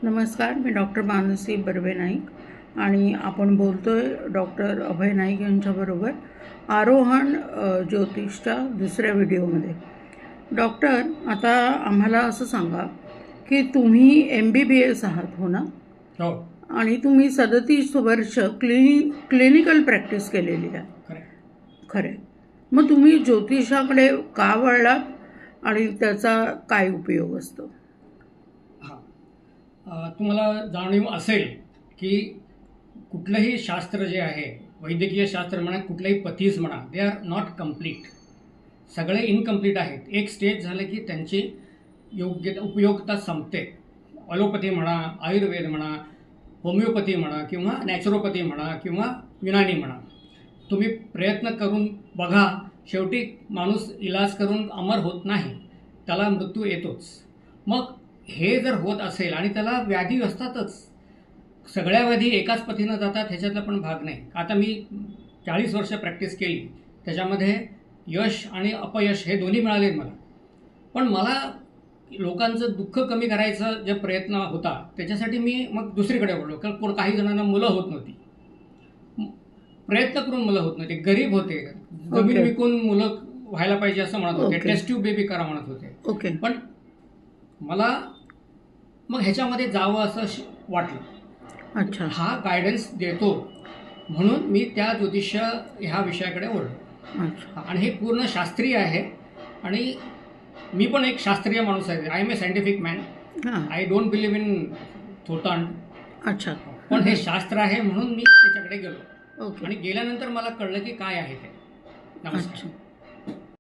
नमस्कार, मी डॉक्टर मानसी बर्वे नाईक आणि आपण बोलतोय डॉक्टर अभय नाईक यांच्याबरोबर आरोहण ज्योतिषच्या दुसऱ्या व्हिडिओमध्ये. डॉक्टर, आता आम्हाला असं सांगा की तुम्ही MBBS आहात, हो ना? हो. आणि तुम्ही 37 वर्ष क्लिनिकल प्रॅक्टिस केलेली आहे. खरे. मग तुम्ही ज्योतिषाकडे का वळलात आणि त्याचा काय उपयोग असतो? तुम्हाला जाणीव असेल की कुठलंही शास्त्र जे आहे, वैद्यकीय शास्त्र म्हणा, कुठलंही पथीस म्हणा, दे आर नॉट कम्प्लीट. सगळे इनकम्प्लीट आहेत. एक स्टेज झालं की त्यांची उपयोगिता संपते. ॲलोपॅथी म्हणा, आयुर्वेद म्हणा, होमिओपॅथी म्हणा, किंवा नॅचरोपॅथी म्हणा, किंवा युनानी म्हणा, तुम्ही प्रयत्न करून बघा, शेवटी माणूस इलाज करून अमर होत नाही, त्याला मृत्यू येतोच. मग हे जर होत असेल आणि त्याला व्याधी असतातच, सगळ्या व्याधी एकाच पथीनं जातात, ह्याच्यातला पण भाग नाही. आता मी 40 वर्ष प्रॅक्टिस केली, त्याच्यामध्ये यश आणि अपयश हे दोन्ही मिळाले मला. पण मला लोकांचं दुःख कमी करायचा जे प्रयत्न होता, त्याच्यासाठी मी मग दुसरीकडे वळलो. कारण काही जणांना मुलं होत नव्हती, प्रयत्न करून मुलं होत नव्हती, गरीब होते, जमीन विकून मुलं व्हायला पाहिजे असं म्हणत होते, टेस्ट ट्यूब बेबी करा म्हणत होते. पण मला मग ह्याच्यामध्ये जावं असं वाटलं. अच्छा. हा गायडन्स देतो म्हणून मी त्या ज्योतिष्य ह्या विषयाकडे वळलो. आणि हे पूर्ण शास्त्रीय आहे आणि मी पण एक शास्त्रीय माणूस आहे. I am a scientific man. I don't believe in थोतांड. अच्छा. पण हे शास्त्र आहे म्हणून मी त्याच्याकडे गेलो. आणि गेल्यानंतर मला कळलं की काय आहे ते. नमस्कार.